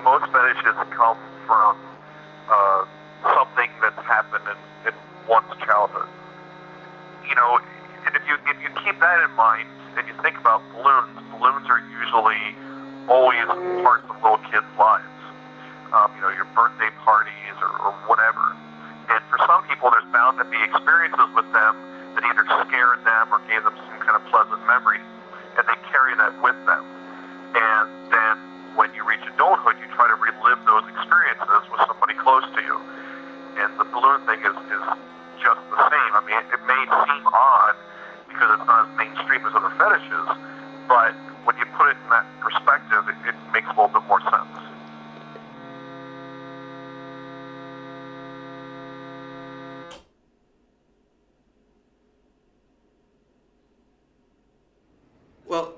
most fetishes come from something that's happened in one's childhood. You know, and if you keep that in mind and you think about balloons are usually always parts of little kids' lives. You know, your birthday parties or whatever. And for some people, there's bound to be experiences with them that either scared them or gave them some kind of pleasant memory, and they carry that with them. And then when you reach adulthood, you try to relive those experiences with somebody close to you. And the balloon thing is just the same. I mean, it may seem odd because it's not as mainstream as other fetishes, but when you put it in that perspective, it makes a little bit more sense. Well,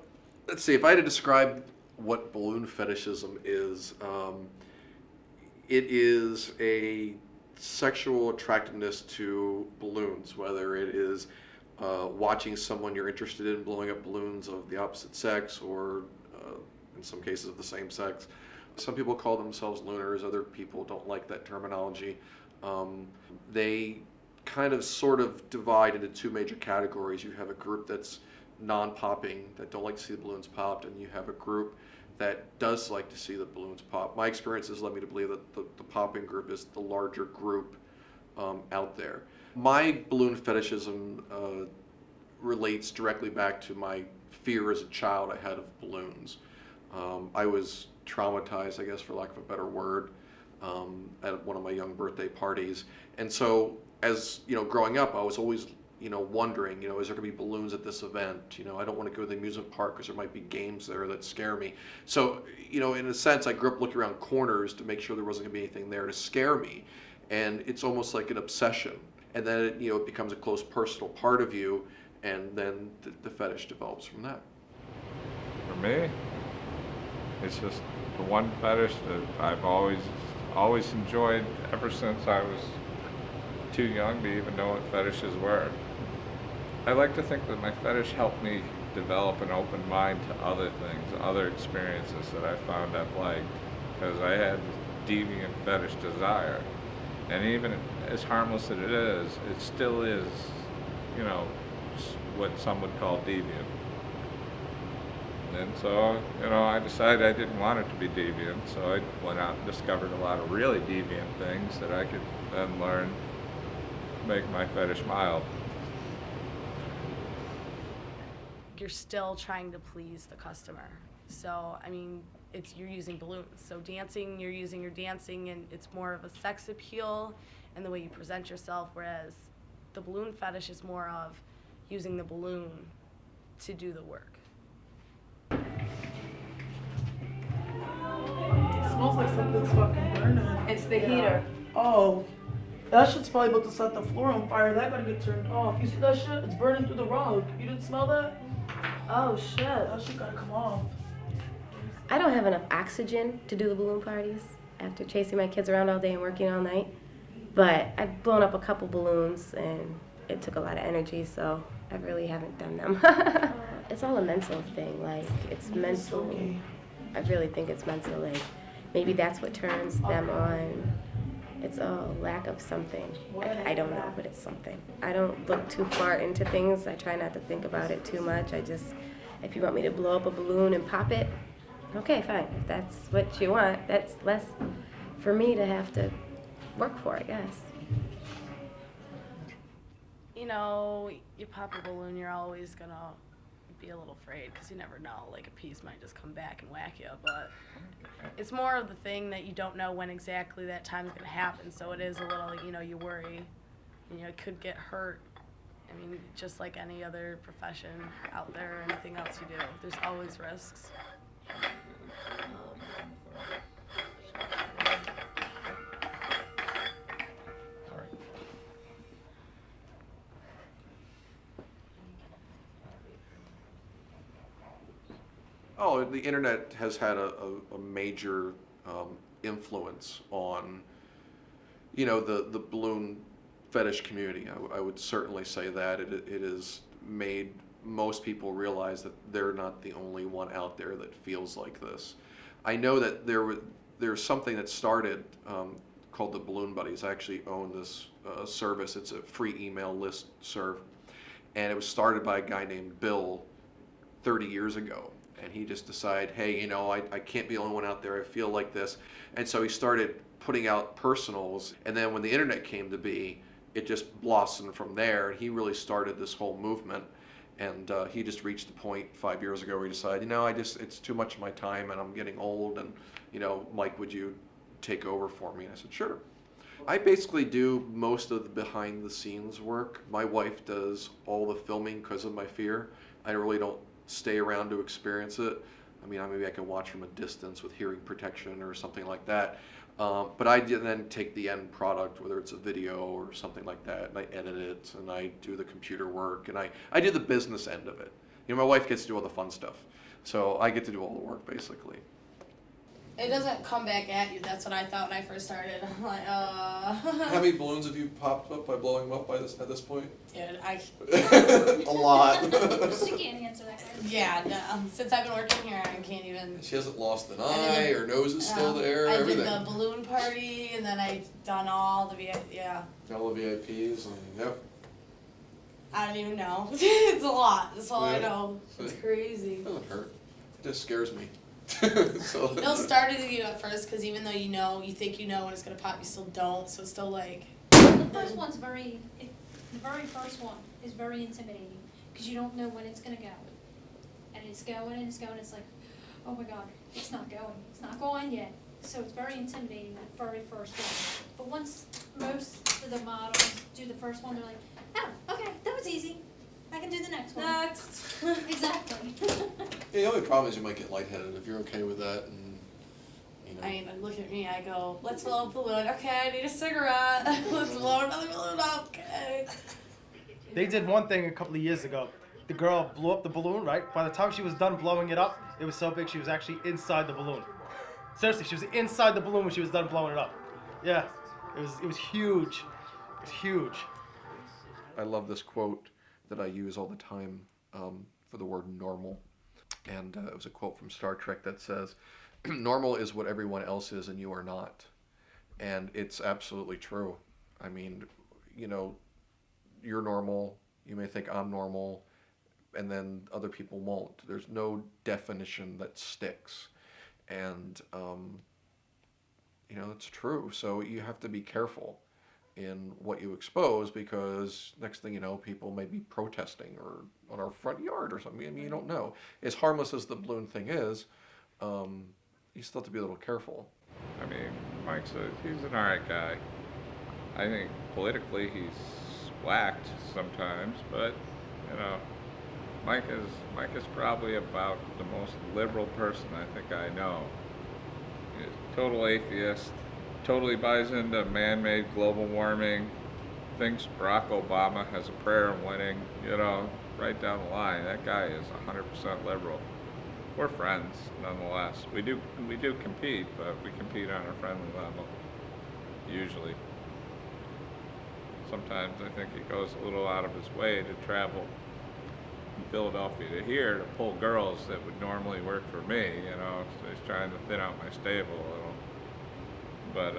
let's see. If I had to describe what balloon fetishism is, it is a sexual attractiveness to balloons, whether it is watching someone you're interested in blowing up balloons of the opposite sex or in some cases of the same sex. Some people call themselves Looners, other people don't like that terminology. They kind of sort of divide into two major categories. You have a group that's non-popping, that don't like to see the balloons popped, and you have a group that does like to see the balloons pop. My experience has led me to believe that the popping group is the larger group out there. My balloon fetishism relates directly back to my fear as a child I had of balloons. I was traumatized, I guess for lack of a better word, at one of my young birthday parties. And so as you know, growing up, I was always wondering, is there going to be balloons at this event? I don't want to go to the amusement park because there might be games there that scare me. So, in a sense, I grew up looking around corners to make sure there wasn't going to be anything there to scare me. And it's almost like an obsession. And then, it becomes a close personal part of you, and then the fetish develops from that. For me, it's just the one fetish that I've always enjoyed ever since I was too young to even know what fetishes were. I like to think that my fetish helped me develop an open mind to other things, other experiences that I found I've liked, because I had deviant fetish desire. And even as harmless as it is, it still is, what some would call deviant. And so, I decided I didn't want it to be deviant, so I went out and discovered a lot of really deviant things that I could then learn to make my fetish mild. You're still trying to please the customer. So, you're using balloons. So dancing, you're using your dancing, and it's more of a sex appeal and the way you present yourself, whereas the balloon fetish is more of using the balloon to do the work. It smells like something's fucking burning. It's the heater. Oh. That shit's probably about to set the floor on fire. That gotta get turned off. You see that shit? It's burning through the rug. You didn't smell that? Oh shit. That shit gotta come off. I don't have enough oxygen to do the balloon parties after chasing my kids around all day and working all night. But I've blown up a couple balloons and it took a lot of energy, so I really haven't done them. It's all a mental thing. It's mental. I really think it's mental. Maybe that's what turns them on. It's a lack of something. I don't know, but it's something. I don't look too far into things. I try not to think about it too much. If you want me to blow up a balloon and pop it, okay, fine. If that's what you want, that's less for me to have to work for, I guess. You pop a balloon, you're always gonna be a little afraid because you never know. A piece might just come back and whack you, but it's more of the thing that you don't know when exactly that time's gonna happen. So it is a little, you worry, it could get hurt. Just like any other profession out there or anything else you do, there's always risks. Oh, the internet has had a major influence on, the balloon fetish community. I would certainly say that it has made most people realize that they're not the only one out there that feels like this. I know that there's something that started called the Balloon Buddies. I actually own this service. It's a free email list serve, and it was started by a guy named Bill 30 years ago. And he just decided, hey, you know, I can't be the only one out there. I feel like this. And so he started putting out personals. And then when the internet came to be, it just blossomed from there. And he really started this whole movement. And he just reached the point 5 years ago where he decided, you know, it's too much of my time and I'm getting old. And, you know, Mike, would you take over for me? And I said, sure. I basically do most of the behind the scenes work. My wife does all the filming because of my fear. I really don't stay around to experience it. I mean, maybe I can watch from a distance with hearing protection or something like that. But I then take the end product, whether it's a video or something like that, and I edit it, and I do the computer work, and I do the business end of it. You know, my wife gets to do all the fun stuff, so I get to do all the work, basically. It doesn't come back at you. That's what I thought when I first started. I'm like, How many balloons have you popped up by blowing them up at this point? Dude, A lot. She can't answer that question. yeah, no. Since I've been working here, I can't even. She hasn't lost an I eye, did her nose is still there, I everything. did the balloon party, and then I done all the yeah. All the VIPs, and yep. I don't even know. It's a lot. That's all I Yeah. know. It's crazy. It doesn't hurt. It just scares me. So, They'll start it you at first because even though you think you know when it's gonna pop, you still don't. So it's still like. The first one's the very first one is very intimidating because you don't know when it's gonna go, and it's going and it's going. It's like, oh my god, it's not going yet. So it's very intimidating the very first one. But once most of the models do the first one, they're like, oh, okay, that was easy. I can do the next one. Next. Exactly. yeah, the only problem is you might get lightheaded if you're okay with that, and you know. I mean, look at me. I go, let's blow a balloon. Okay, I need a cigarette. Let's blow another balloon. Okay. They did one thing a couple of years ago. The girl blew up the balloon, right? By the time she was done blowing it up, it was so big she was actually inside the balloon. Seriously, she was inside the balloon when she was done blowing it up. Yeah, it was huge. It was huge. I love this quote that I use all the time for the word normal. And it was a quote from Star Trek that says, normal is what everyone else is and you are not. And it's absolutely true. I mean, you know, you're normal, you may think I'm normal, and then other people won't. There's no definition that sticks. And, you know, it's true. So you have to be careful in what you expose, because next thing you know, people may be protesting or on our front yard or something. I mean, you don't know. As harmless as the balloon thing is, you still have to be a little careful. I mean, he's an alright guy. I think politically he's whacked sometimes, but, you know, Mike is probably about the most liberal person I think I know. He's a total atheist. Totally buys into man-made global warming, thinks Barack Obama has a prayer of winning, you know, right down the line. That guy is 100% liberal. We're friends, nonetheless. We do compete, but we compete on a friendly level, usually. Sometimes I think he goes a little out of his way to travel from Philadelphia to here to pull girls that would normally work for me, you know, so he's trying to thin out my stable a little. But,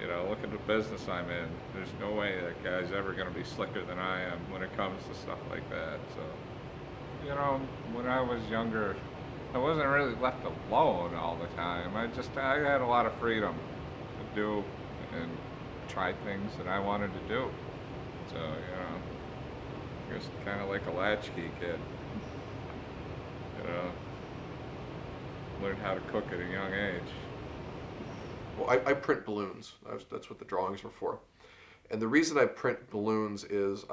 you know, look at the business I'm in. There's no way that guy's ever going to be slicker than I am when it comes to stuff like that. So, you know, when I was younger, I wasn't really left alone all the time. I had a lot of freedom to do and try things that I wanted to do. So, you know, I was kind of like a latchkey kid. You know, learned how to cook at a young age. Well, I print balloons. That's what the drawings were for. And the reason I print balloons is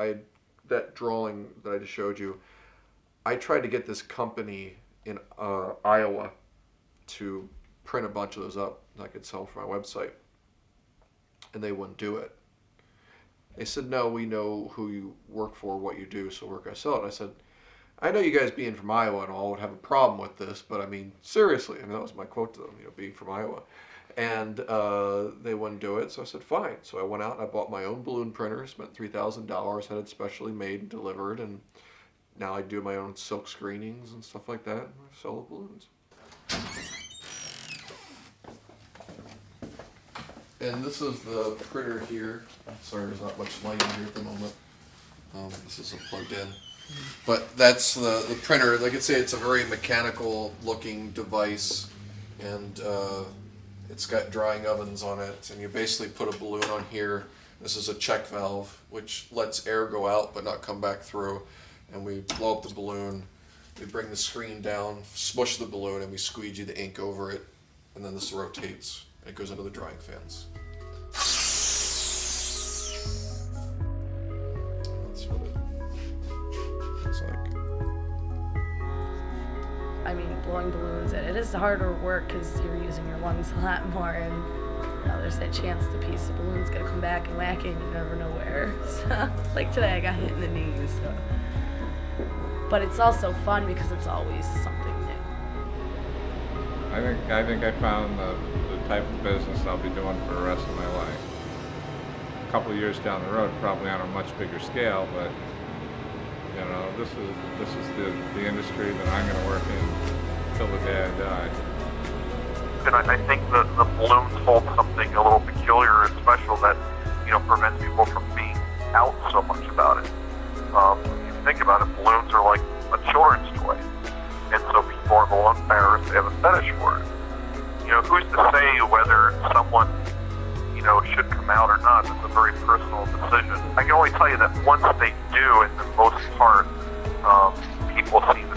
that drawing that I just showed you, I tried to get this company in Iowa to print a bunch of those up and I could sell them for my website. And they wouldn't do it. They said, no, we know who you work for, what you do, so where can I sell it? And I said, I know you guys being from Iowa and all would have a problem with this, but I mean, seriously, I mean, that was my quote to them, you know, being from Iowa. And they wouldn't do it, so I said, fine. So I went out and I bought my own balloon printer, spent $3,000, had it specially made and delivered, and now I do my own silk screenings and stuff like that, and I sell the balloons. And this is the printer here. Sorry, there's not much light in here at the moment. This isn't plugged in. But that's the printer. Like I say, it's a very mechanical looking device, and it's got drying ovens on it. And you basically put a balloon on here. This is a check valve, which lets air go out but not come back through. And we blow up the balloon. We bring the screen down, smush the balloon, and we squeegee the ink over it. And then this rotates. It goes into the drying fans. That's what it looks like. I mean, blowing balloons, it is harder work because you're using your lungs a lot more, and there's that chance the piece of balloon's gonna come back and whack you, and you never know where. So, like today, I got hit in the knees. So. But it's also fun because it's always something new. I think I found the type of business I'll be doing for the rest of my life. A couple of years down the road, probably on a much bigger scale, but you know, this is the industry that I'm going to work in till the day I die. And I think that the balloons hold something a little peculiar and special that, you know, prevents people from being out so much about it. If you think about it, balloons are like a children's toy. And so people are balloon bearers, they have a fetish for it. You know, who's to say whether someone, you know, should come out or not? It's a very personal decision. I can only tell you that once they do, and for the most part, people seem